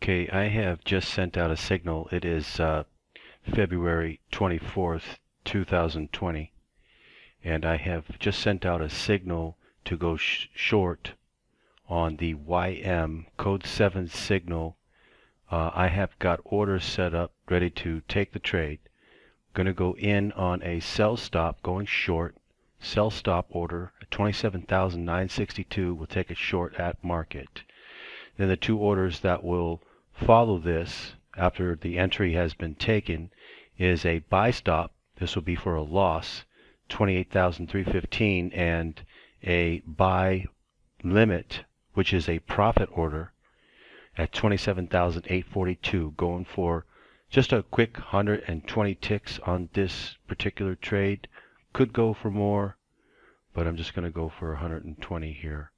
Okay, I have just sent out a signal. It is February 24th, 2020, and I have just sent out a signal to go short on the YM code 7 signal. I have got orders set up ready to take the trade. Going to go in on a sell stop going short. Sell stop order at 27,962 will take it short at market. Then the two orders that will follow this after the entry has been taken is a buy stop. This will be for a loss, 28,315, and a buy limit, which is a profit order at 27,842, going for just a quick 120 ticks on this particular trade. Could go for more, but I'm just going to go for 120 here.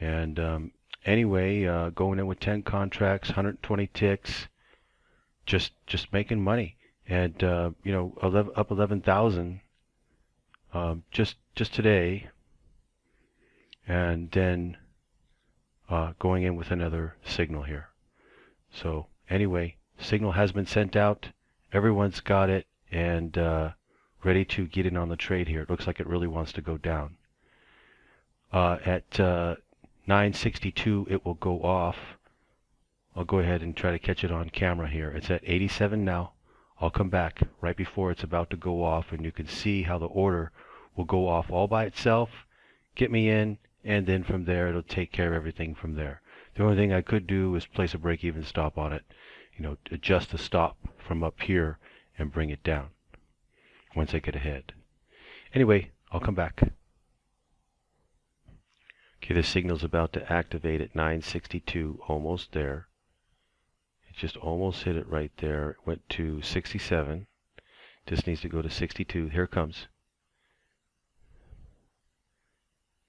And anyway, going in with 10 contracts, 120 ticks, just making money, and up 11,000 just today, and then going in with another signal here. So anyway, signal has been sent out. Everyone's got it, and ready to get in on the trade here. It looks like it really wants to go down. At 962 it will go off. I'll go ahead and try to catch it on camera here. It's at 87 now. I'll come back right before it's about to go off, and you can see how the order will go off all by itself, get me in, and then from there it'll take care of everything from there. The only thing I could do is place a break-even stop on it, adjust the stop from up here and bring it down once I get ahead. Anyway, I'll come back. Okay, the signal's about to activate at 962, almost there. It just almost hit it right there. It went to 67. Just needs to go to 62. Here it comes.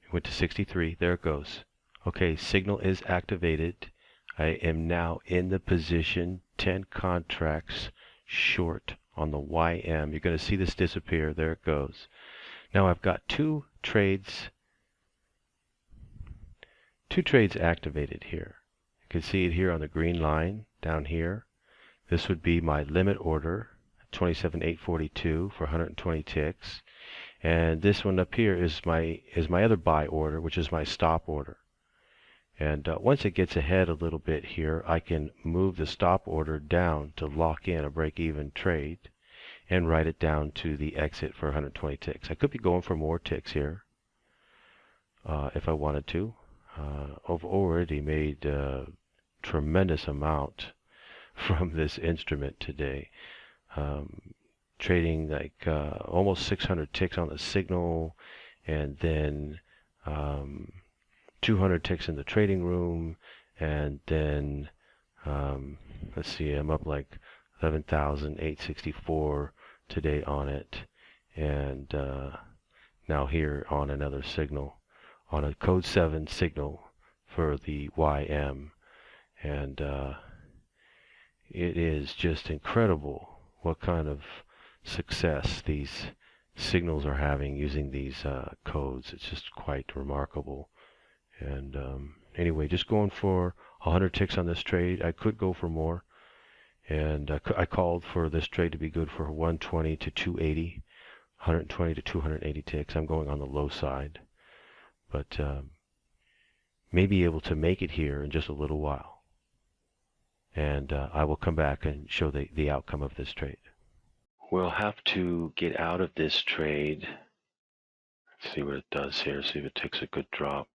It went to 63. There it goes. Okay, signal is activated. I am now in the position 10 contracts short on the YM. You're going to see this disappear. There it goes. Now I've got two trades activated here. You can see it here on the green line down here. This would be my limit order, 27,842 for 120 ticks, and this one up here is my other buy order, which is my stop order. And once it gets ahead a little bit here, I can move the stop order down to lock in a break-even trade and write it down to the exit for 120 ticks. I could be going for more ticks here if I wanted to. I've already made a tremendous amount from this instrument today. Trading like almost 600 ticks on the signal, and then 200 ticks in the trading room, and then let's see, I'm up like 11,864 today on it, and now here on another signal, on a code 7 signal for the YM, and it is just incredible what kind of success these signals are having using these codes. It's just quite remarkable. And anyway, just going for 100 ticks on this trade. I could go for more, and I called for this trade to be good for 120 to 280, 120 to 280 ticks. I'm going on the low side, but may be able to make it here in just a little while, and I will come back and show the outcome of this trade. We'll have to get out of this trade. Let's see what it does here, see if it takes a good drop.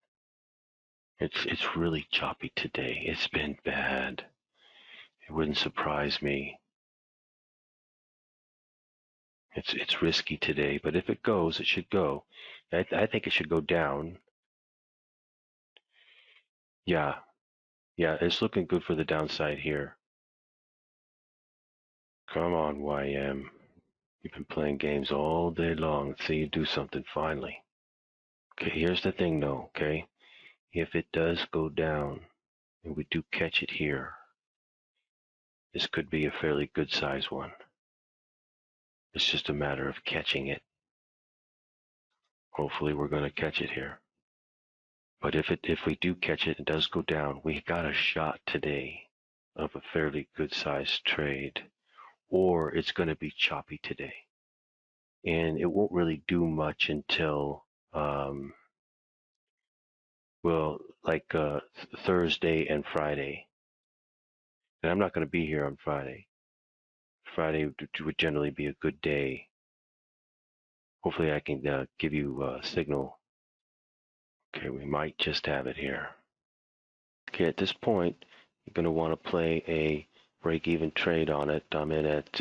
It's really choppy today. It's been bad. It wouldn't surprise me. It's risky today, but if it goes, it should go. I think it should go down. Yeah, it's looking good for the downside here. Come on, YM. You've been playing games all day long. Let's see you do something finally. Okay, here's the thing though, okay? If it does go down, and we do catch it here, this could be a fairly good size one. It's just a matter of catching it. Hopefully we're going to catch it here. But if we do catch it, it does go down, we got a shot today of a fairly good sized trade, or it's going to be choppy today. And it won't really do much until, well, like Thursday and Friday. And I'm not going to be here on Friday. Friday would generally be a good day. Hopefully I can give you a signal. Okay, we might just have it here. Okay, at this point, you're going to want to play a break-even trade on it. I'm in at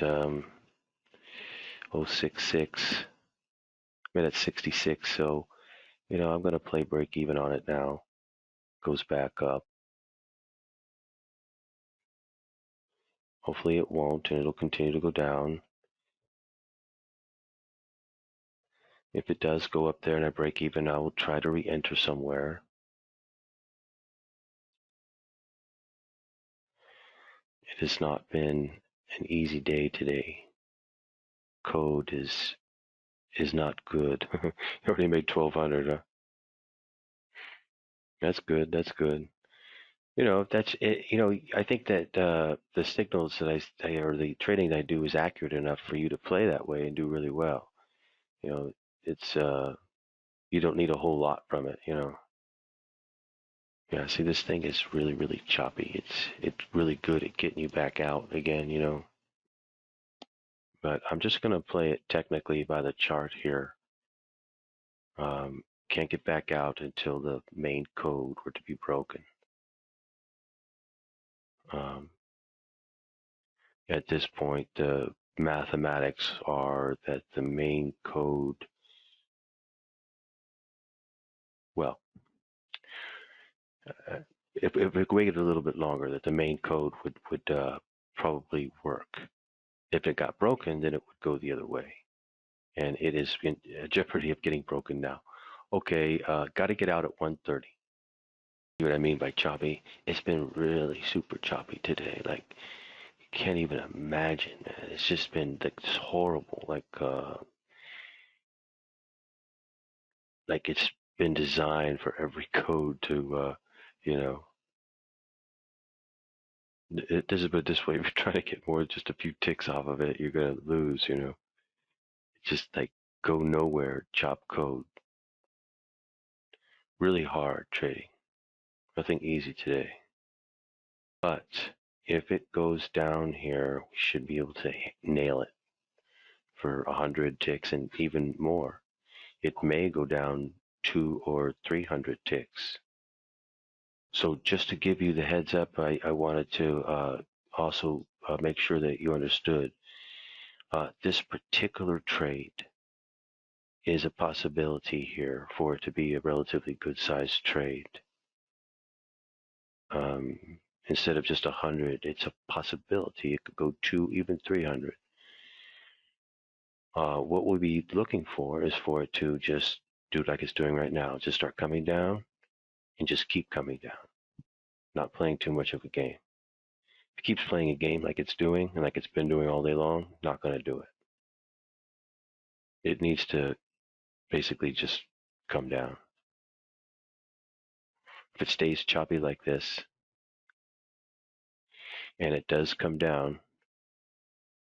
066. I'm in at 66, so, I'm going to play break-even on it now. Goes back up. Hopefully it won't, and it'll continue to go down. If it does go up there and I break even, I will try to re-enter somewhere. It has not been an easy day today. Code is not good. You already made 1,200. Huh? That's good. That's good. That's it. I think that the signals that or the trading that I do is accurate enough for you to play that way and do really well. It's you don't need a whole lot from it. Yeah. See, this thing is really, really choppy. It's really good at getting you back out again. But I'm just going to play it technically by the chart here. Can't get back out until the main code were to be broken. At this point, the mathematics are that the main code, well, if we waited a little bit longer, that the main code would probably work. If it got broken, then it would go the other way. And it is in jeopardy of getting broken now. Okay, got to get out at 1:30. See what I mean by choppy? It's been really super choppy today. Like, you can't even imagine, man. It's just been like horrible. Like it's been designed for every code to, this is but this way. If you're trying to get more than just a few ticks off of it, you're gonna lose. It's just like go nowhere, chop code. Really hard trading. Nothing easy today. But if it goes down here, we should be able to nail it for 100 ticks and even more. It may go down 200 or 300 ticks. So just to give you the heads up, I wanted to also make sure that you understood this particular trade is a possibility here for it to be a relatively good sized trade. Instead of just 100, it's a possibility. It could go 2, even 300. What we'll be looking for is for it to just do like it's doing right now. Just start coming down and just keep coming down. Not playing too much of a game. If it keeps playing a game like it's doing and like it's been doing all day long, not going to do it. It needs to basically just come down. If it stays choppy like this, and it does come down,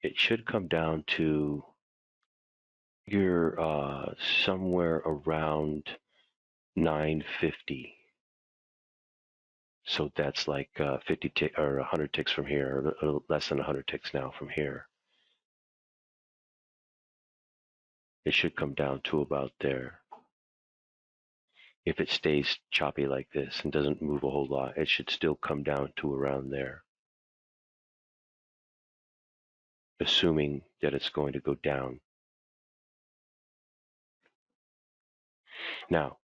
it should come down to somewhere around 950. So that's like 50 tick or 100 ticks from here, or less than 100 ticks now from here. It should come down to about there. If it stays choppy like this and doesn't move a whole lot, it should still come down to around there, assuming that it's going to go down. Now,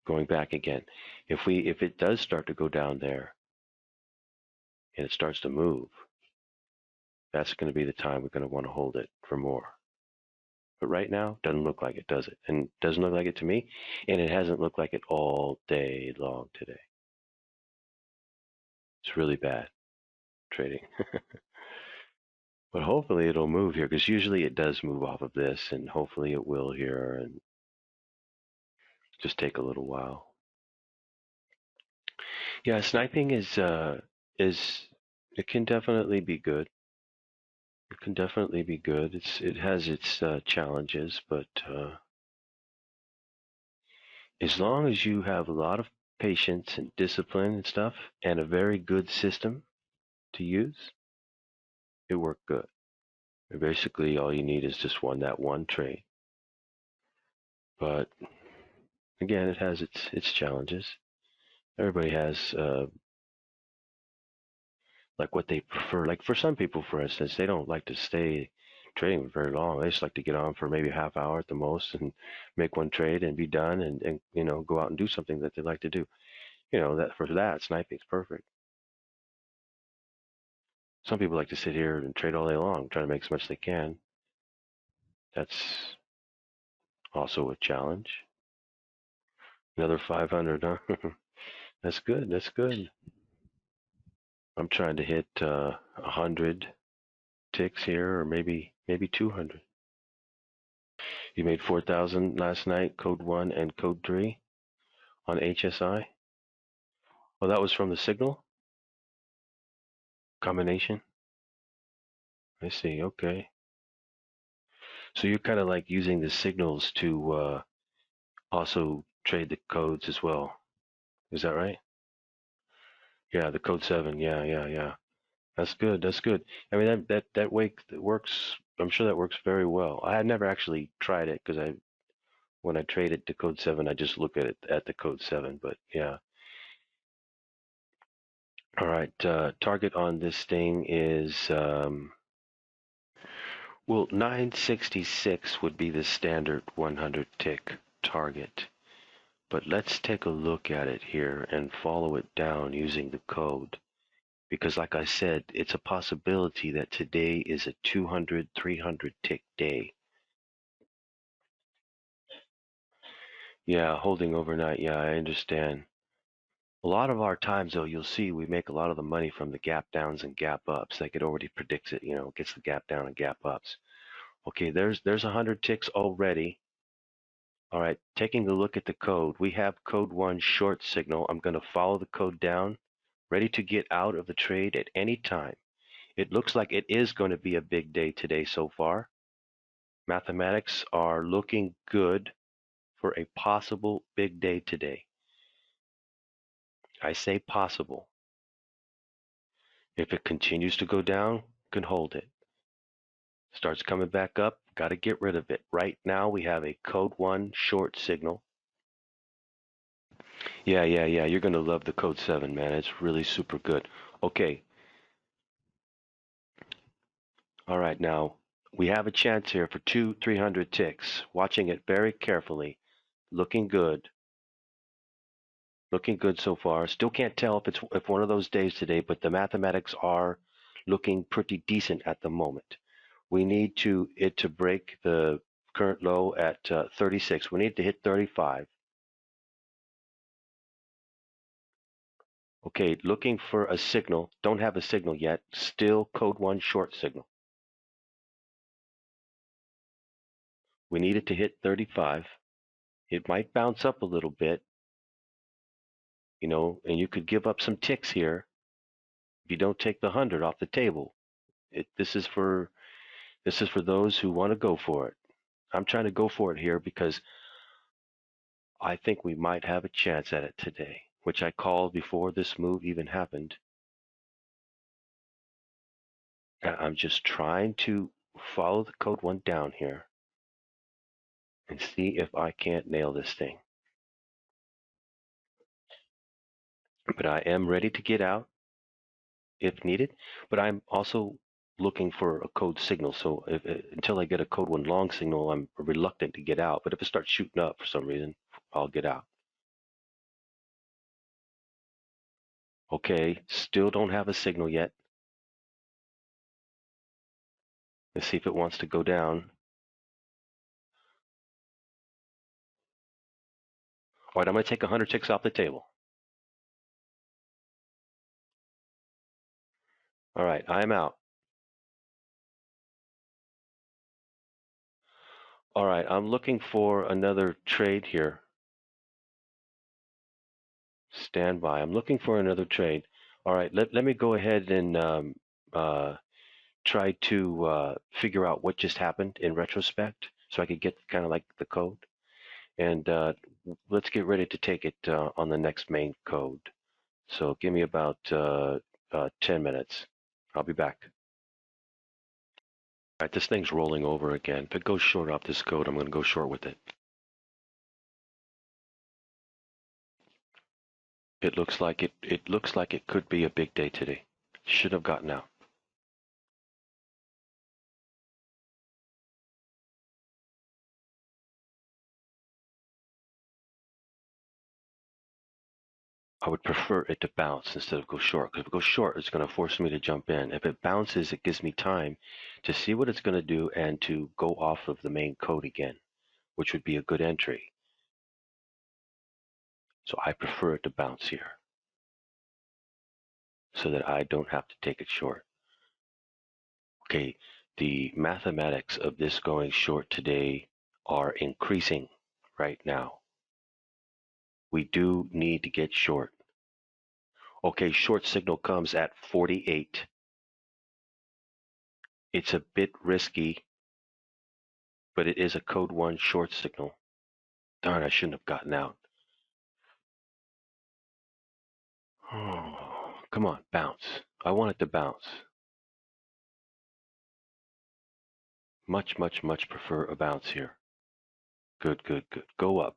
going back again, if it does start to go down there and it starts to move, that's going to be the time we're going to want to hold it for more. But right now, doesn't look like it, does it? And doesn't look like it to me, and it hasn't looked like it all day long today. It's really bad trading. But hopefully it'll move here, because usually it does move off of this, and hopefully it will here, and just take a little while. Yeah, sniping is is, it can definitely be good. It can definitely be good. It has its challenges, but as long as you have a lot of patience and discipline and stuff, and a very good system to use, it worked good. And basically, all you need is just that one trade. But again, it has its challenges. Everybody has like what they prefer. Like for some people, for instance, they don't like to stay trading very long. They just like to get on for maybe a half hour at the most and make one trade and be done, and go out and do something that they like to do. That for that sniping's perfect. Some people like to sit here and trade all day long, trying to make as much as they can. That's also a challenge. Another 500, huh? That's good. That's good. I'm trying to hit 100 ticks here, or maybe 200. You made 4,000 last night, code 1 and code 3 on HSI. Oh, that was from the signal combination. I see. Okay. So you're kind of like using the signals to also trade the codes as well. Is that right? Yeah, the code 7. Yeah. That's good. That's good. I mean, that way that works. I'm sure that works very well. I had never actually tried it because when I traded the code 7, I just look at it at the code 7. But yeah. All right. Target on this thing is well, 966 would be the standard 100 tick target. But let's take a look at it here and follow it down using the code. Because like I said, it's a possibility that today is a 200, 300 tick day. Yeah, holding overnight. Yeah, I understand. A lot of our times, though, you'll see we make a lot of the money from the gap downs and gap ups. Like it already predicts it, gets the gap down and gap ups. Okay, there's 100 ticks already. All right, taking a look at the code, we have code 1 short signal. I'm going to follow the code down, ready to get out of the trade at any time. It looks like it is going to be a big day today so far. Mathematics are looking good for a possible big day today. I say possible. If it continues to go down, can hold it. Starts coming back up, got to get rid of it. Right now we have a code 1 short signal. Yeah. You're going to love the code 7, man. It's really super good. Okay. All right, now we have a chance here for 300 ticks. Watching it very carefully. Looking good. Looking good so far. Still can't tell if one of those days today, but the mathematics are looking pretty decent at the moment. We need it to break the current low at 36. We need to hit 35. Okay, looking for a signal. Don't have a signal yet. Still code 1 short signal. We need it to hit 35. It might bounce up a little bit, and you could give up some ticks here if you don't take the 100 off the table. This is for those who want to go for it. I'm trying to go for it here because I think we might have a chance at it today, which I called before this move even happened. I'm just trying to follow the code 1 down here and see if I can't nail this thing. But I am ready to get out if needed, but I'm also looking for a code signal. So until I get a code 1 long signal, I'm reluctant to get out. But if it starts shooting up for some reason, I'll get out. Okay, still don't have a signal yet. Let's see if it wants to go down. All right, I'm going to take 100 ticks off the table. All right, I'm out. All right, I'm looking for another trade here. Stand by. I'm looking for another trade. All right, let me go ahead and try to figure out what just happened in retrospect so I could get kind of like the code. And let's get ready to take it on the next main code. So give me about 10 minutes. I'll be back. All right, this thing's rolling over again. If it goes short off this code, I'm going to go short with it. It looks like it could be a big day today. Should have gotten out. I would prefer it to bounce instead of go short. Because if it goes short, it's going to force me to jump in. If it bounces, it gives me time to see what it's going to do and to go off of the main code again, which would be a good entry. So I prefer it to bounce here so that I don't have to take it short. Okay, the mathematics of this going short today are increasing right now. We do need to get short. Okay, short signal comes at 48. It's a bit risky, but it is a code 1 short signal. Darn, I shouldn't have gotten out. Oh, come on, bounce. I want it to bounce. Much, much, much prefer a bounce here. Good, good, good. Go up.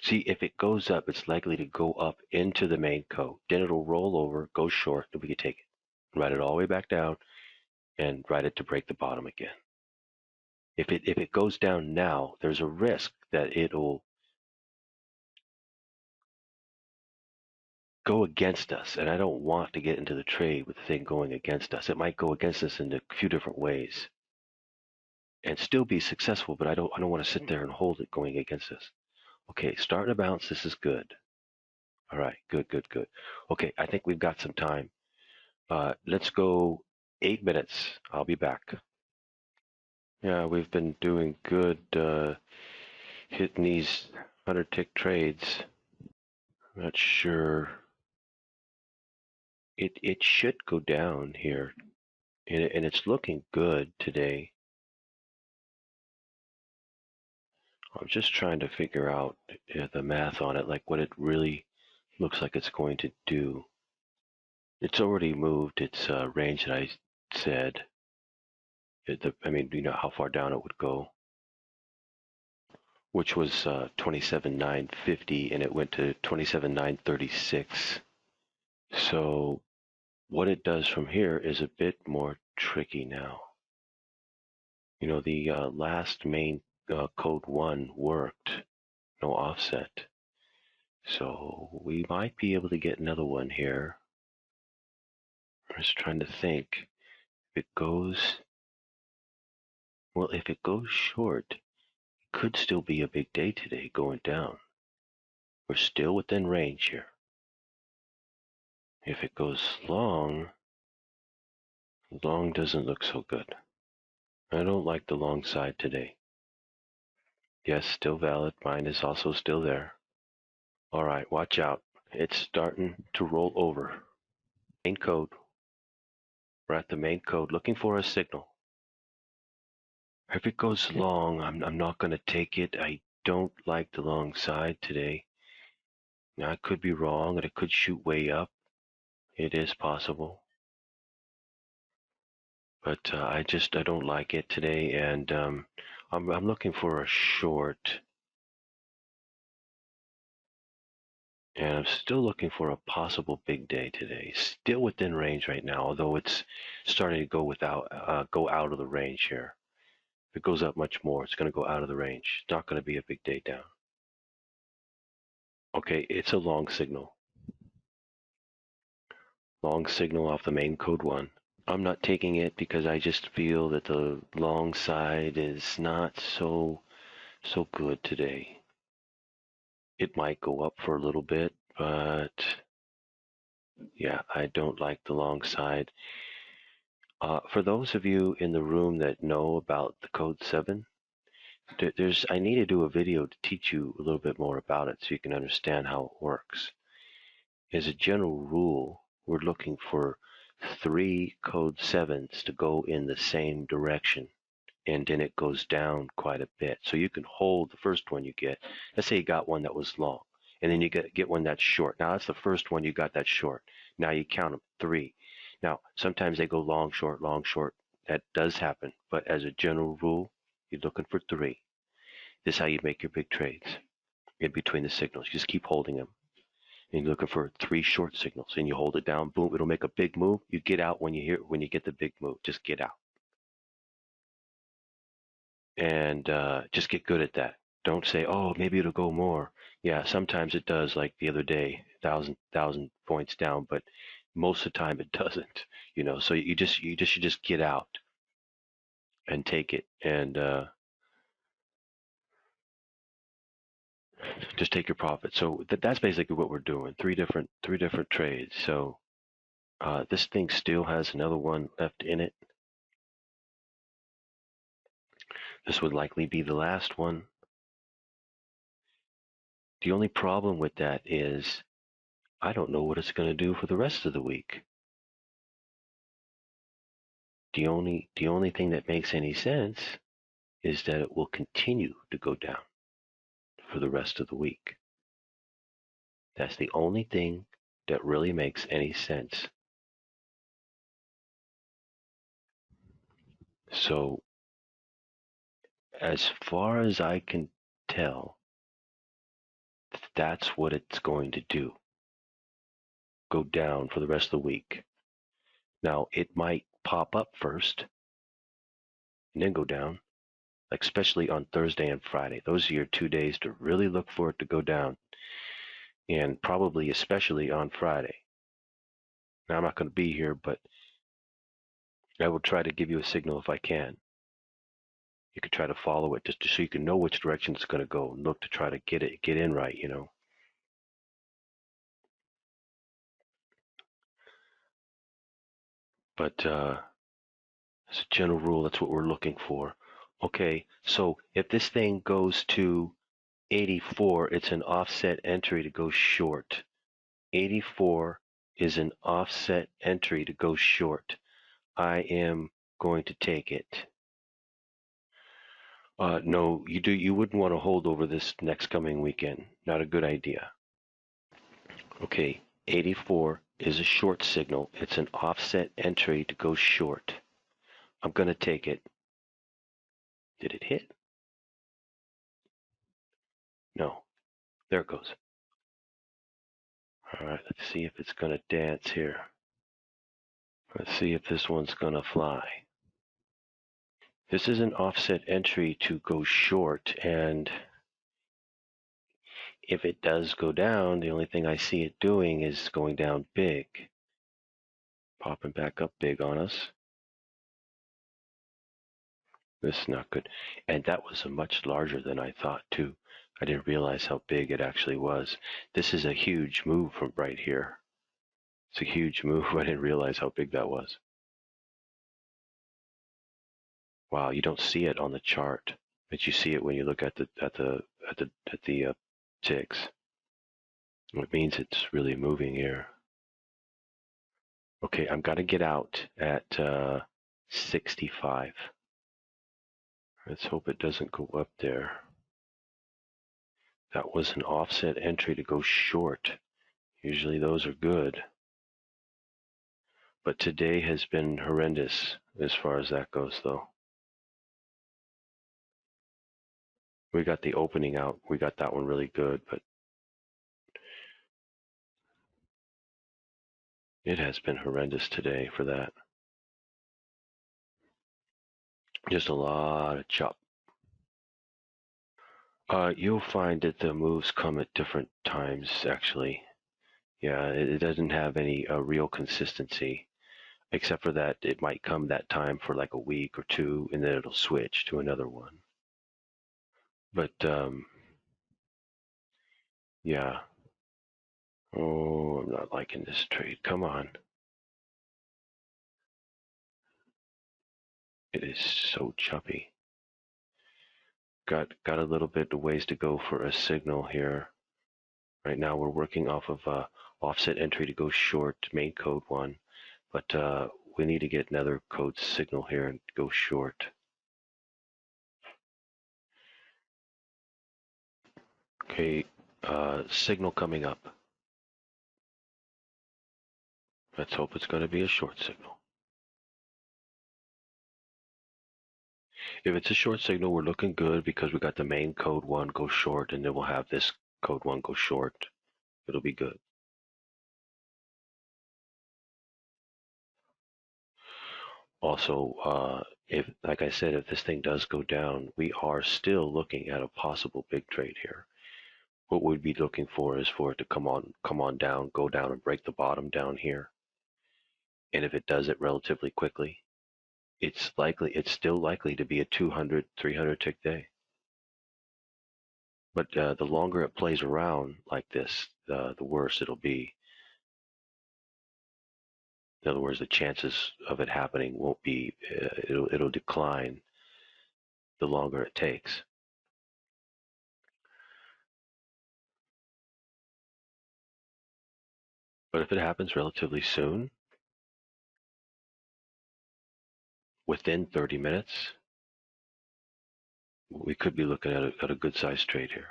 See, if it goes up, it's likely to go up into the main code. Then it'll roll over, go short, and we can take it. Ride it all the way back down, and ride it to break the bottom again. If it goes down now, there's a risk that it'll go against us, and I don't want to get into the trade with the thing going against us. It might go against us in a few different ways and still be successful, but I don't want to sit there and hold it going against us. Okay, starting to bounce. This is good. All right, good, good, good. Okay, I think we've got some time. Let's go 8 minutes. I'll be back. Yeah, we've been doing good hitting these 100-tick trades. I'm not sure. It should go down here, and it's looking good today. I'm just trying to figure out the math on it, like what it really looks like it's going to do. It's already moved its range that I said. I mean, you know how far down it would go, which was 27,950, and it went to 27,936. So what it does from here is a bit more tricky now. You know, the last main code 1 worked, no offset. So we might be able to get another one here. I'm just trying to think. If it goes, well, if it goes short, it could still be a big day today going down. We're still within range here. If it goes long, long doesn't look so good. I don't like the long side today. Yes, still valid. Mine is also still there. All right, watch out. It's starting to roll over. Main code. We're at the main code looking for a signal. If it goes long, I'm not going to take it. I don't like the long side today. Now, I could be wrong, and it could shoot way up. It is possible. But I don't like it today, and I'm looking for a short. And I'm still looking for a possible big day today. Still within range right now, although it's starting to go out of the range here. If it goes up much more, it's going to go out of the range. It's not going to be a big day down. Okay, it's a long signal. Long signal off the main code 1. I'm not taking it because I just feel that the long side is not so good today. It might go up for a little bit, but yeah, I don't like the long side. For those of you in the room that know about the code 7, I need to do a video to teach you a little bit more about it so you can understand how it works. As a general rule, we're looking for 3 code 7s to go in the same direction, and then it goes down quite a bit. So you can hold the first one you get. Let's say you got one that was long, and then you get one that's short. Now that's the first one you got that's short. Now you count them 3. Now sometimes they go long, short, long, short. That does happen, but as a general rule, you're looking for 3. This is how you make your big trades in between the signals. You just keep holding them. And you're looking for 3 short signals, and you hold it down. Boom! It'll make a big move. You get out when you get the big move. Just get out, and just get good at that. Don't say, "Oh, maybe it'll go more." Yeah, sometimes it does. Like the other day, thousand points down, but most of the time it doesn't. So you should just get out and take it, and just take your profit. So that's basically what we're doing. Three different trades. So this thing still has another one left in it. This would likely be the last one. The only problem with that is I don't know what it's going to do for the rest of the week. The only thing that makes any sense is that it will continue to go down for the rest of the week. That's the only thing that really makes any sense. So as far as I can tell, that's what it's going to do. Go down for the rest of the week. Now, it might pop up first and then go down, like especially on Thursday and Friday. Those are your 2 days to really look for it to go down, and probably especially on Friday. Now, I'm not going to be here, but I will try to give you a signal if I can. You can try to follow it just so you can know which direction it's going to go and look to try to get in right, But as a general rule, that's what we're looking for. Okay, so if this thing goes to 84, it's an offset entry to go short. 84 is an offset entry to go short. I am going to take it. No, you wouldn't want to hold over this next coming weekend. Not a good idea. Okay, 84 is a short signal. It's an offset entry to go short. I'm going to take it. Did it hit? No. There it goes. All right, let's see if it's going to dance here. Let's see if this one's going to fly. This is an offset entry to go short, and if it does go down, the only thing I see it doing is going down big. Popping back up big on us. This is not good. And that was a much larger than I thought, too. I didn't realize how big it actually was. This is a huge move from right here. It's a huge move. I didn't realize how big that was. Wow, you don't see it on the chart, but you see it when you look at the ticks. It means it's really moving here. Okay, I'm gonna get out at 65. Let's hope it doesn't go up there. That was an offset entry to go short. Usually those are good. But today has been horrendous as far as that goes, though. We got the opening out. We got that one really good, but it has been horrendous today for that. Just a lot of chop. You'll find that the moves come at different times, actually. Yeah, it doesn't have any real consistency, except for that it might come that time for like a week or two, and then it'll switch to another one. But, yeah. Oh, I'm not liking this trade. Come on. It is so choppy. Got a little bit of ways to go for a signal here. Right now we're working off of offset entry to go short, main code 1, but we need to get another code signal here and go short. Okay, signal coming up. Let's hope it's going to be a short signal. If it's a short signal, we're looking good because we got the main code 1 go short, and then we'll have this code 1 go short. It'll be good. Also, if, like I said, if this thing does go down, we are still looking at a possible big trade here. What we'd be looking for is for it to come on down, go down and break the bottom down here. And if it does it relatively quickly, it's still likely to be a 200, 300 tick day. But the longer it plays around like this, the worse it'll be. In other words, the chances of it happening won't be, it'll decline the longer it takes. But if it happens relatively soon, within 30 minutes, we could be looking at a good sized trade here.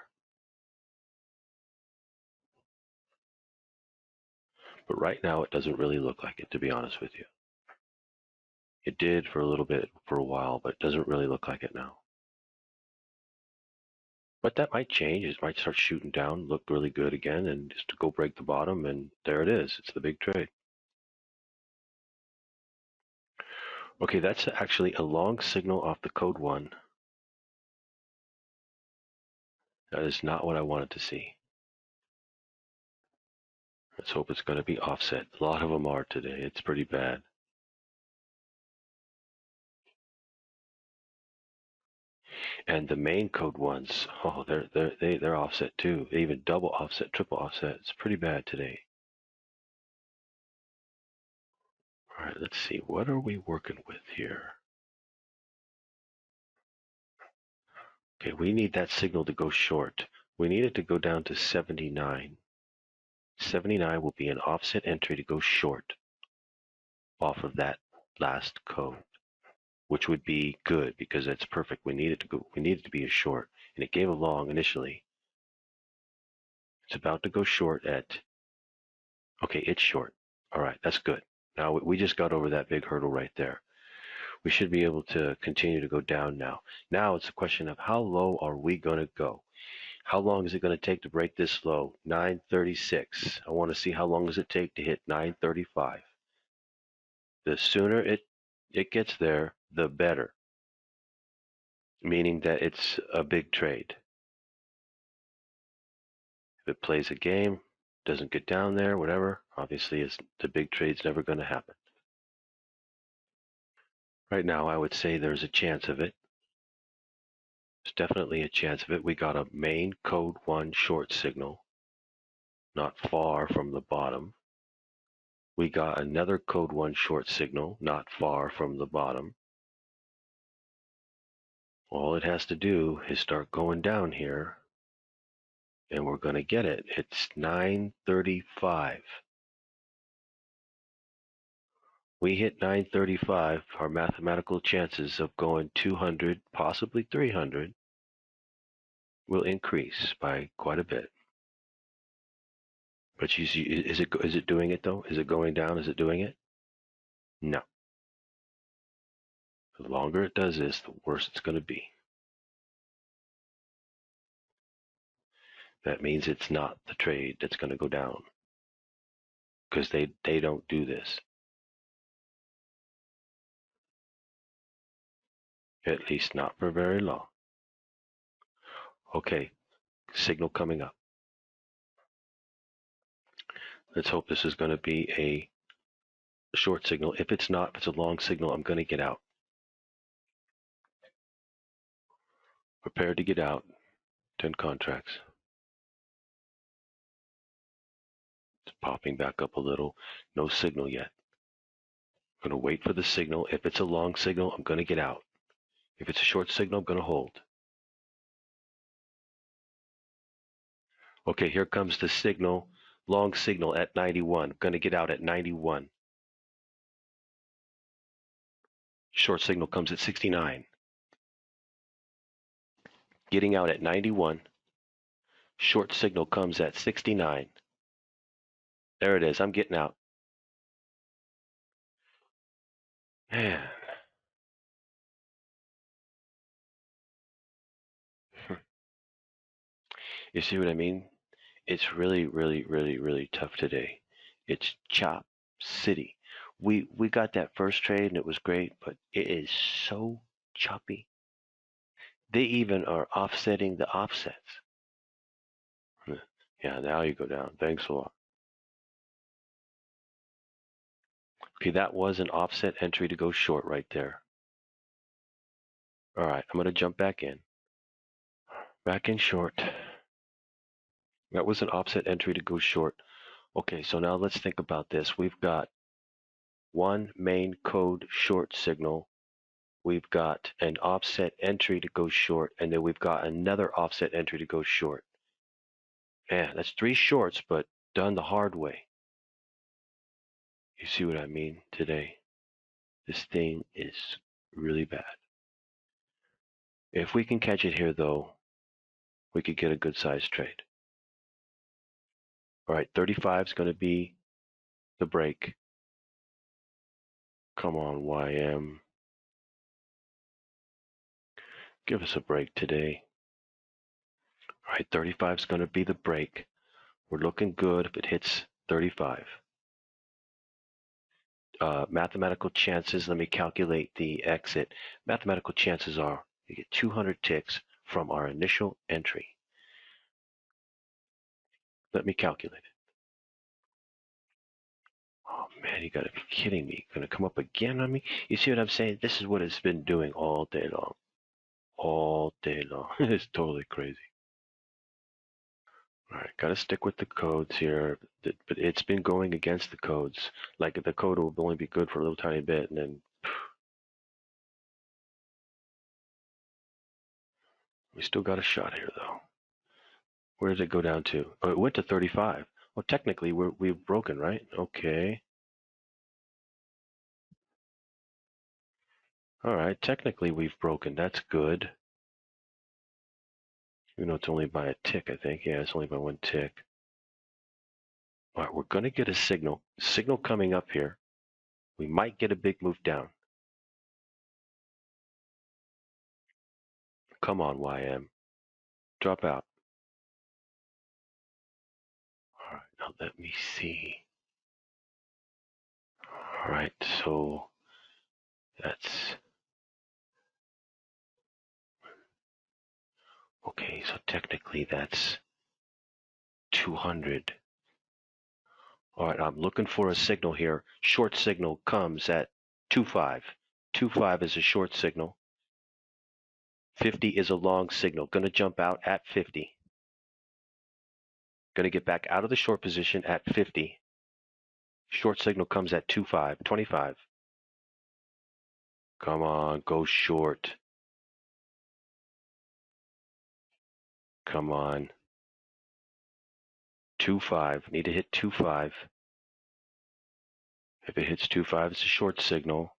But right now, it doesn't really look like it, to be honest with you. It did for a little bit, for a while, but it doesn't really look like it now. But that might change. It might start shooting down, look really good again, and just to go break the bottom, and there it is. It's the big trade. Okay, that's actually a long signal off the code 1. That is not what I wanted to see. Let's hope it's going to be offset. A lot of them are today. It's pretty bad. And the main code ones, oh, they're offset too. They even double offset, triple offset. It's pretty bad today. All right, let's see. What are we working with here? Okay, we need that signal to go short. We need it to go down to 79. 79 will be an offset entry to go short off of that last code, which would be good because that's perfect. We need it to be a short, and it gave a long initially. It's about to go short at, okay, it's short. All right, that's good. Now we just got over that big hurdle right there. We should be able to continue to go down now. Now it's a question of how low are we going to go? How long is it going to take to break this low? 936. I want to see how long does it take to hit 935. The sooner it gets there, the better. Meaning that it's a big trade. If it plays a game, doesn't get down there, whatever, obviously the big trade's never going to happen. Right now, I would say there's a chance of it. There's definitely a chance of it. We got a main code 1 short signal, not far from the bottom. We got another code 1 short signal, not far from the bottom. All it has to do is start going down here, and we're going to get it. It's 935. We hit 935, our mathematical chances of going 200, possibly 300, will increase by quite a bit. But you see, is it doing it though? Is it going down? Is it doing it? No. The longer it does this, the worse it's going to be. That means it's not the trade that's going to go down, because they don't do this. At least not for very long. Okay, signal coming up. Let's hope this is going to be a short signal. If it's not, if it's a long signal, I'm going to get out. Prepared to get out. 10 contracts. It's popping back up a little. No signal yet. I'm going to wait for the signal. If it's a long signal, I'm going to get out. If it's a short signal, I'm going to hold. Okay, here comes the signal, long signal at 91. Going to get out at 91. Short signal comes at 69. Getting out at 91. Short signal comes at 69. There it is. I'm getting out. Man. You see what I mean? It's really, really, really, really tough today. It's chop city. We got that first trade and it was great, but it is so choppy. They even are offsetting the offsets. Yeah, now you go down. Thanks a lot. Okay, that was an offset entry to go short right there. All right, I'm going to jump back in. Back in short. That was an offset entry to go short. Okay, so now let's think about this. We've got one main code short signal. We've got an offset entry to go short, and then we've got another offset entry to go short. Man, that's 3 shorts, but done the hard way. You see what I mean today? This thing is really bad. If we can catch it here, though, we could get a good size trade. All right, 35 is going to be the break. Come on, YM. Give us a break today. All right, 35 is going to be the break. We're looking good if it hits 35. Mathematical chances, let me calculate the exit. Mathematical chances are you get 200 ticks from our initial entry. Let me calculate it. Oh man, you gotta be kidding me. Gonna come up again on me? You see what I'm saying? This is what it's been doing all day long. All day long. It's totally crazy. All right, gotta stick with the codes here. But it's been going against the codes. Like the code will only be good for a little tiny bit, and then we still got a shot here, though. Where did it go down to? Oh, it went to 35. Well, technically, we've broken, right? Okay. All right, technically we've broken. That's good. Even though it's only by a tick, I think. Yeah, it's only by 1 tick. All right, we're going to get a signal. Signal coming up here. We might get a big move down. Come on, YM. Drop out. All right, now let me see. All right, so that's... Okay, so technically that's 200. All right, I'm looking for a signal here. Short signal comes at 2.5. 2.5 is a short signal. 50 is a long signal. Going to jump out at 50. Going to get back out of the short position at 50. Short signal comes at 2.5, 25. Come on, go short. Come on. 2.5. Need to hit 2.5. If it hits 2.5, it's a short signal.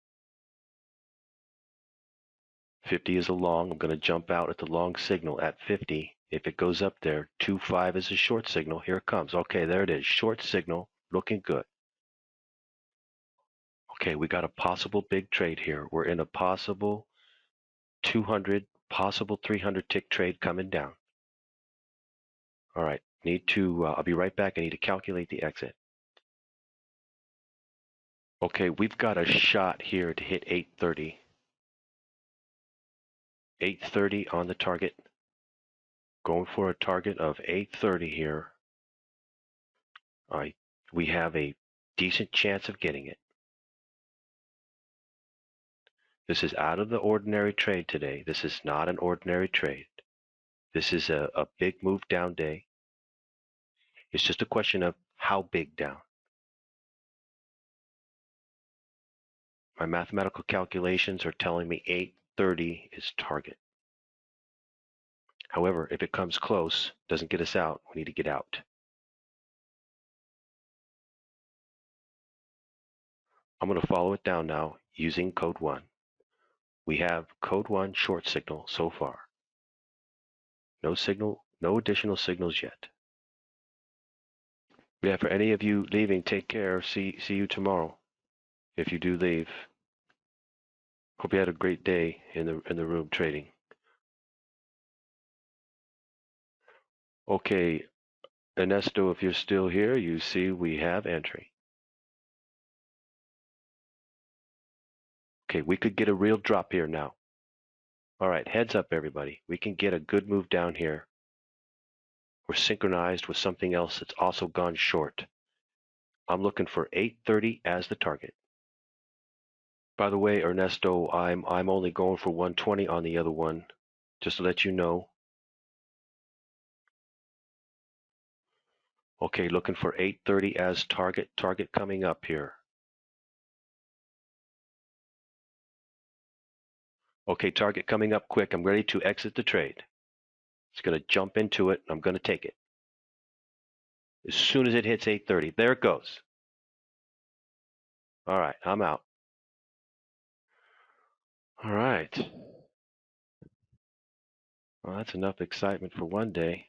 50 is a long. I'm going to jump out at the long signal at 50. If it goes up there, 2.5 is a short signal. Here it comes. Okay, there it is. Short signal. Looking good. Okay, we got a possible big trade here. We're in a possible 200, possible 300 tick trade coming down. All right, need to, I'll be right back. I need to calculate the exit. Okay, we've got a shot here to hit 830. 830 on the target. Going for a target of 830 here. All right, we have a decent chance of getting it. This is out of the ordinary trade today. This is not an ordinary trade. This is a big move down day. It's just a question of how big down. My mathematical calculations are telling me 830 is target. However, if it comes close, doesn't get us out, we need to get out. I'm going to follow it down now using code 1. We have code 1 short signal so far. No signal, no additional signals yet. Yeah, for any of you leaving, take care. See you tomorrow. If you do leave. Hope you had a great day in the room trading. Okay, Ernesto, if you're still here, you see we have entry. Okay, we could get a real drop here now. All right, heads up, everybody. We can get a good move down here. We're synchronized with something else that's also gone short. I'm looking for 830 as the target. By the way, Ernesto, I'm only going for 120 on the other one, just to let you know. Okay, looking for 830 as target. Target coming up here. Okay, target coming up quick. I'm ready to exit the trade. It's going to jump into it. I'm going to take it. As soon as it hits 830, there it goes. All right, I'm out. All right. Well, that's enough excitement for one day.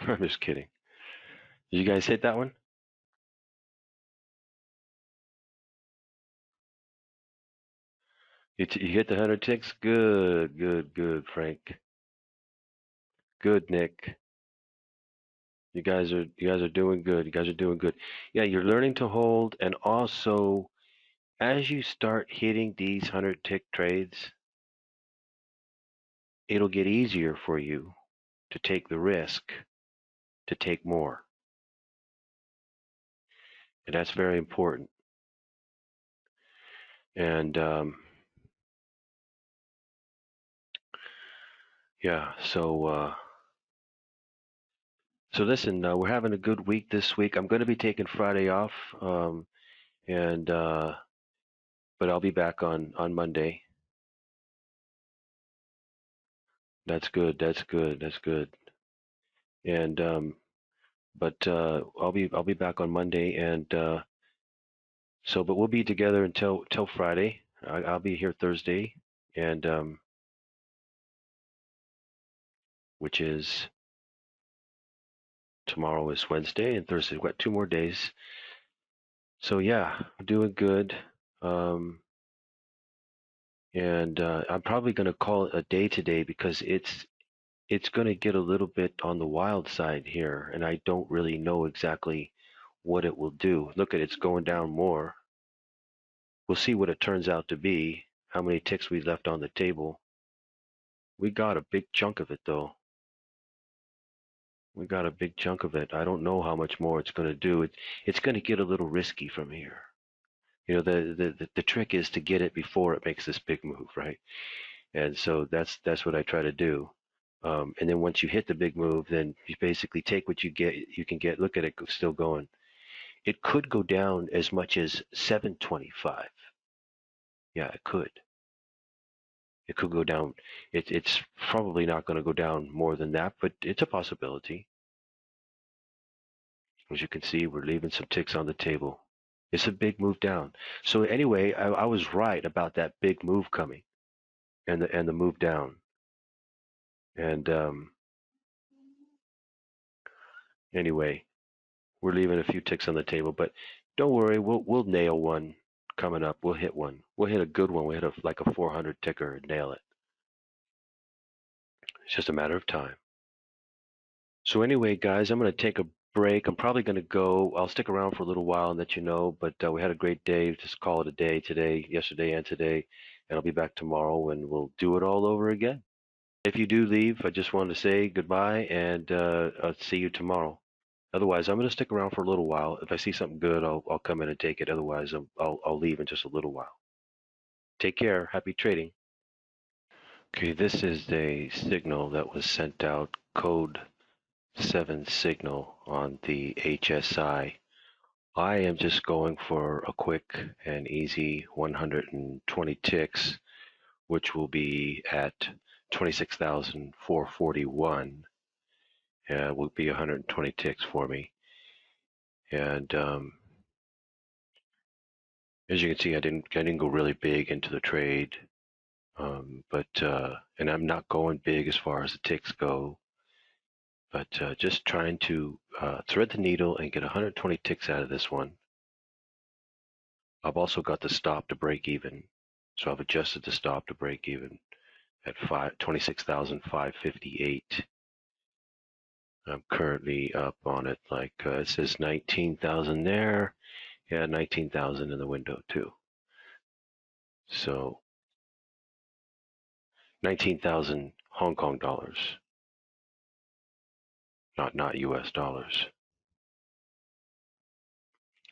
I'm just kidding. Did you guys hit that one? You hit the 100 ticks? Good, good, good, Frank. Good, Nick. You guys are doing good. You guys are doing good. Yeah, you're learning to hold, and also as you start hitting these 100 tick trades, it'll get easier for you to take the risk to take more. And that's very important. And yeah, so listen, we're having a good week this week. I'm going to be taking Friday off, but I'll be back on Monday. That's good. That's good. That's good. And but I'll be back on Monday, and but we'll be together until Friday. I'll be here Thursday, and which is tomorrow is Wednesday and Thursday. We've got 2 more days. So yeah, I'm doing good. And I'm probably going to call it a day today because it's going to get a little bit on the wild side here, and I don't really know exactly what it will do. Look at it's going down more. We'll see what it turns out to be, how many ticks we left on the table. We got a big chunk of it, though. We got a big chunk of it. I don't know how much more it's going to do. It's going to get a little risky from here. You know, the trick is to get it before it makes this big move, right? And so that's what I try to do. And then once you hit the big move, then you basically take what you can get. Look at it still going. It could go down as much as 725. Yeah, it could. It could go down. It's probably not going to go down more than that, but it's a possibility. As you can see, we're leaving some ticks on the table. It's a big move down. So anyway, I was right about that big move coming, and the move down. And anyway, we're leaving a few ticks on the table, but don't worry, we'll nail one coming up. We'll hit one. We'll hit a good one. We'll hit like a 400 ticker and nail it. It's just a matter of time. So anyway, guys, I'm going to take a break. I'm probably going to go. I'll stick around for a little while and let you know, but we had a great day. Just call it a day today, yesterday and today, and I'll be back tomorrow and we'll do it all over again. If you do leave, I just wanted to say goodbye and I'll see you tomorrow. Otherwise, I'm going to stick around for a little while. If I see something good, I'll come in and take it. Otherwise, I'll leave in just a little while. Take care. Happy trading. Okay, this is a signal that was sent out, code 7 signal on the HSI. I am just going for a quick and easy 120 ticks which will be at 26,441. Will be 120 ticks for me. And as you can see, I didn't go really big into the trade, and I'm not going big as far as the ticks go, but just trying to thread the needle and get 120 ticks out of this one. I've also got the stop to break even, so I've adjusted the stop to break even at 26,558. I'm currently up on it, like it says 19,000 there. Yeah, 19,000 in the window too. So 19,000 Hong Kong dollars, not US dollars.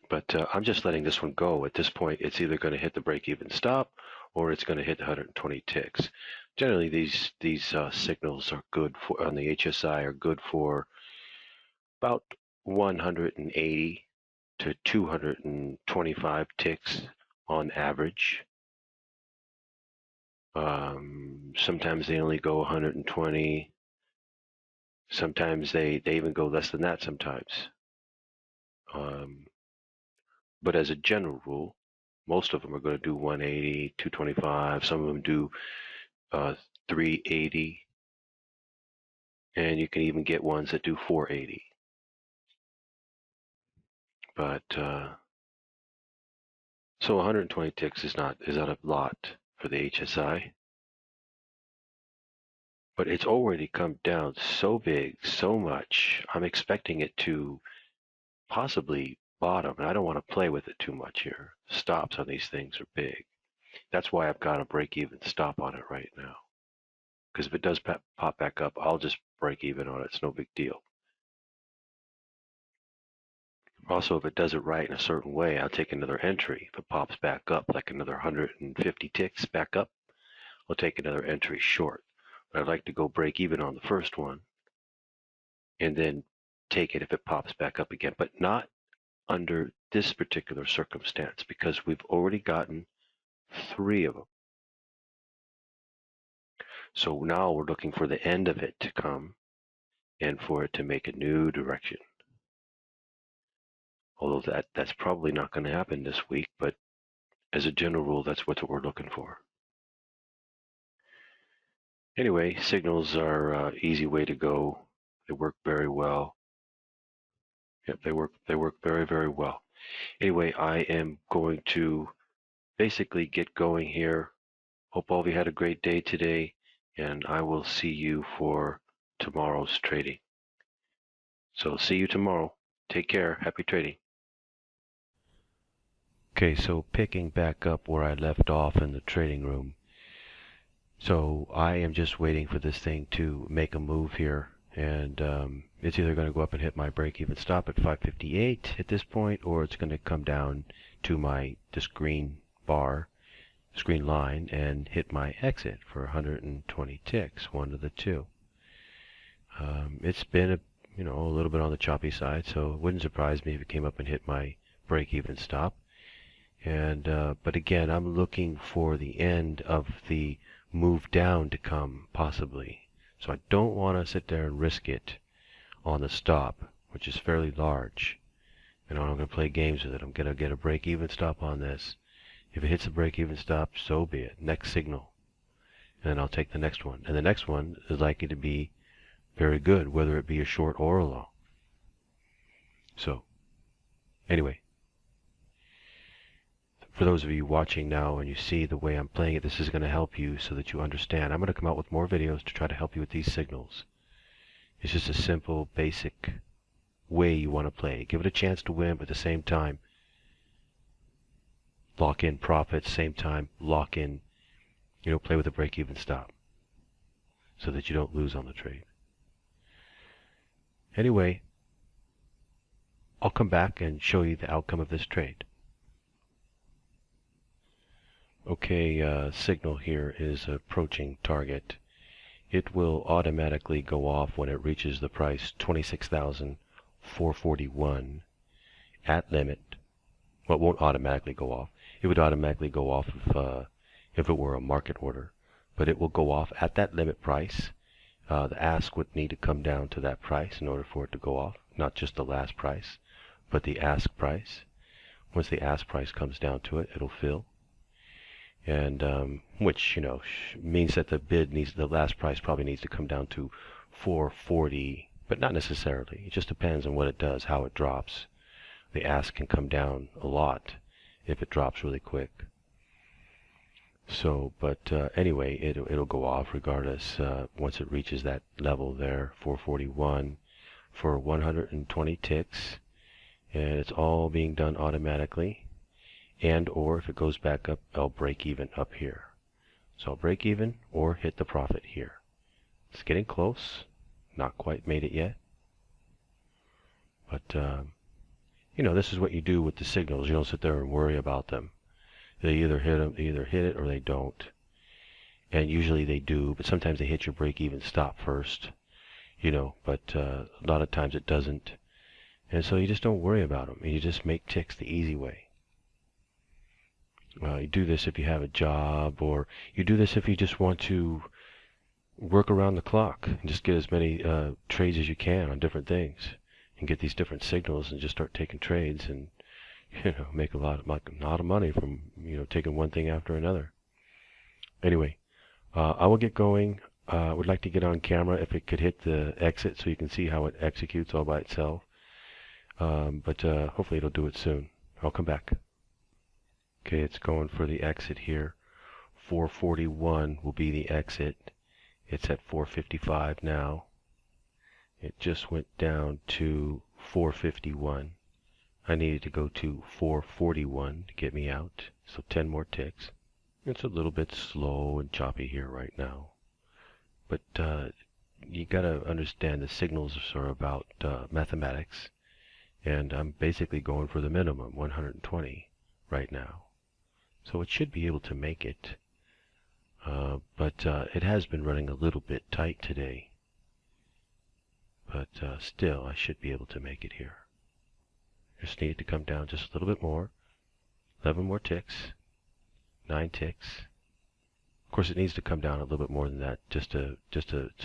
But I'm just letting this one go. At this point, it's either going to hit the break-even stop or it's going to hit 120 ticks. Generally, these signals are good for on the HSI are good for about 180 to 225 ticks on average. Sometimes they only go 120. Sometimes they even go less than that sometimes. But as a general rule, most of them are going to do 180, 225. Some of them do 380. And you can even get ones that do 480. But so 120 ticks is not a lot for the HSI. But it's already come down so big, so much. I'm expecting it to possibly bottom, and I don't want to play with it too much here. Stops on these things are big. That's why I've got a break-even stop on it right now. Because if it does pop back up, I'll just break even on it. It's no big deal. Also, if it does it right in a certain way, I'll take another entry. If it pops back up, like another 150 ticks back up, I'll take another entry short. But I'd like to go break even on the first one and then take it if it pops back up again, but not under this particular circumstance because we've already gotten 3 of them. So now we're looking for the end of it to come and for it to make a new direction. Although that's probably not going to happen this week, but as a general rule, that's what we're looking for. Anyway, signals are an easy way to go. They work very well. Yep, they work very, very well. Anyway, I am going to basically get going here. Hope all of you had a great day today, and I will see you for tomorrow's trading. So see you tomorrow. Take care. Happy trading. Okay, so picking back up where I left off in the trading room. So I am just waiting for this thing to make a move here, and it's either going to go up and hit my break-even stop at 558 at this point, or it's going to come down to this green bar, green line, and hit my exit for 120 ticks, one of the two. It's been a little bit on the choppy side, so it wouldn't surprise me if it came up and hit my break-even stop. And but again, I'm looking for the end of the move down to come, possibly. So I don't want to sit there and risk it on the stop, which is fairly large. And I'm going to play games with it. I'm going to get a break-even stop on this. If it hits a break-even stop, so be it. Next signal. And then I'll take the next one. And the next one is likely to be very good, whether it be a short or a long. So, anyway. For those of you watching now and you see the way I'm playing it, this is going to help you so that you understand. I'm going to come out with more videos to try to help you with these signals. It's just a simple, basic way you want to play. Give it a chance to win, but at the same time, lock in profits, same time, lock in, play with a break-even stop so that you don't lose on the trade. Anyway, I'll come back and show you the outcome of this trade. Okay, signal here is approaching target. It will automatically go off when it reaches the price 26,441 at limit. Well, it won't automatically go off. It would automatically go off if it were a market order. but it will go off at that limit price. The ask would need to come down to that price in order for it to go off, not just the last price, but the ask price. Once the ask price comes down to it, it'll fill. And which, means that the last price probably needs to come down to 440, but not necessarily. It just depends on what it does, how it drops. The ask can come down a lot if it drops really quick. So, but anyway, it'll go off regardless once it reaches that level there, 441, for 120 ticks, and it's all being done automatically. And or if it goes back up, I'll break even up here. So I'll break even or hit the profit here. It's getting close. Not quite made it yet. But, this is what you do with the signals. You don't sit there and worry about them. They either hit it or they don't. And usually they do, but sometimes they hit your break even stop first. But a lot of times it doesn't. And so you just don't worry about them. And you just make ticks the easy way. You do this if you have a job, or you do this if you just want to work around the clock and just get as many trades as you can on different things and get these different signals and just start taking trades and make a lot of money from taking one thing after another. Anyway, I will get going. I would like to get on camera if it could hit the exit so you can see how it executes all by itself. But hopefully it'll do it soon. I'll come back. Okay, it's going for the exit here. 441 will be the exit. It's at 455 now. It just went down to 451. I needed to go to 441 to get me out, so 10 more ticks. It's a little bit slow and choppy here right now. But you gotta understand the signals are about mathematics, and I'm basically going for the minimum, 120 right now. So it should be able to make it, but it has been running a little bit tight today. But still, I should be able to make it here. Just need to come down just a little bit more. 11 more ticks. 9 ticks. Of course, it needs to come down a little bit more than that, so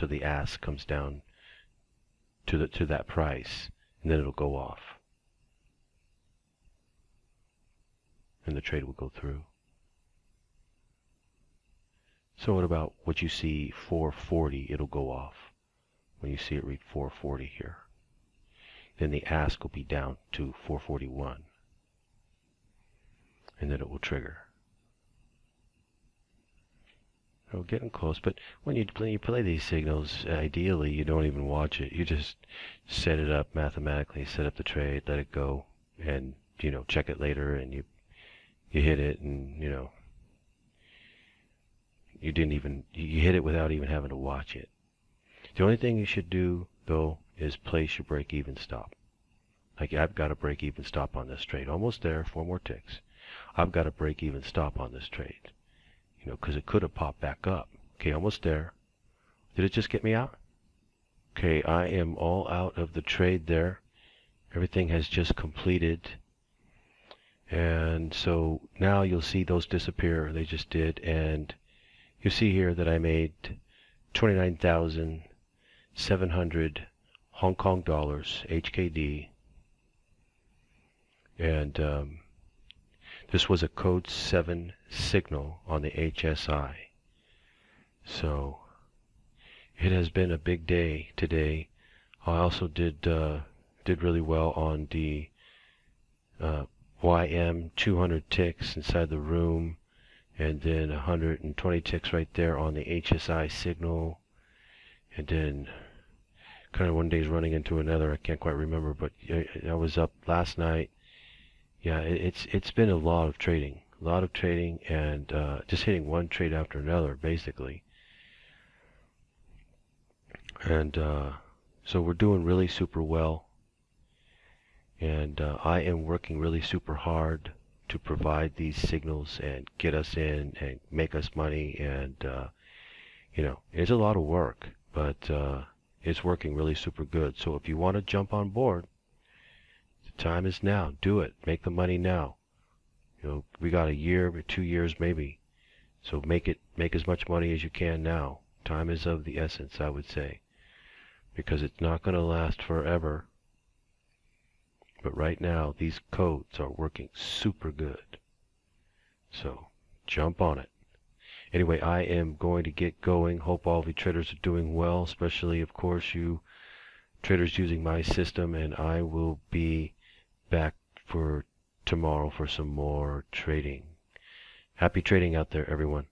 the ask comes down to that price, and then it'll go off. And the trade will go through. So what you see 440, it'll go off when you see it read 440 here. Then the ask will be down to 441, and then it will trigger. We're getting close, but when you play these signals, ideally you don't even watch it. You just set it up mathematically, set up the trade, let it go, and check it later, and you hit it, and you hit it without even having to watch it. The only thing you should do though is place your break-even stop. Like I've got a break-even stop on this trade, almost there, 4 more ticks. I've got a break-even stop on this trade, because it could have popped back up. Okay, almost there. Did it just get me out? Okay, I am all out of the trade there. Everything has just completed. And so now you'll see those disappear. They just did. And you see here that I made 29,700 Hong Kong dollars, HKD. And this was a code 7 signal on the HSI. So it has been a big day today. I also did really well on the YM 200 ticks inside the room, and then 120 ticks right there on the HSI signal, and then kind of one day's running into another. I can't quite remember, but I was up last night. Yeah, it's been a lot of trading, and just hitting one trade after another, basically. And so we're doing really super well. And I am working really super hard to provide these signals and get us in and make us money. And, it's a lot of work, but it's working really super good. So if you want to jump on board, the time is now. Do it. Make the money now. We got a year, 2 years maybe. So make as much money as you can now. Time is of the essence, I would say, because it's not going to last forever. But right now, these codes are working super good. So jump on it. Anyway, I am going to get going. Hope all the traders are doing well, especially, of course, you traders using my system, and I will be back for tomorrow for some more trading. Happy trading out there, everyone.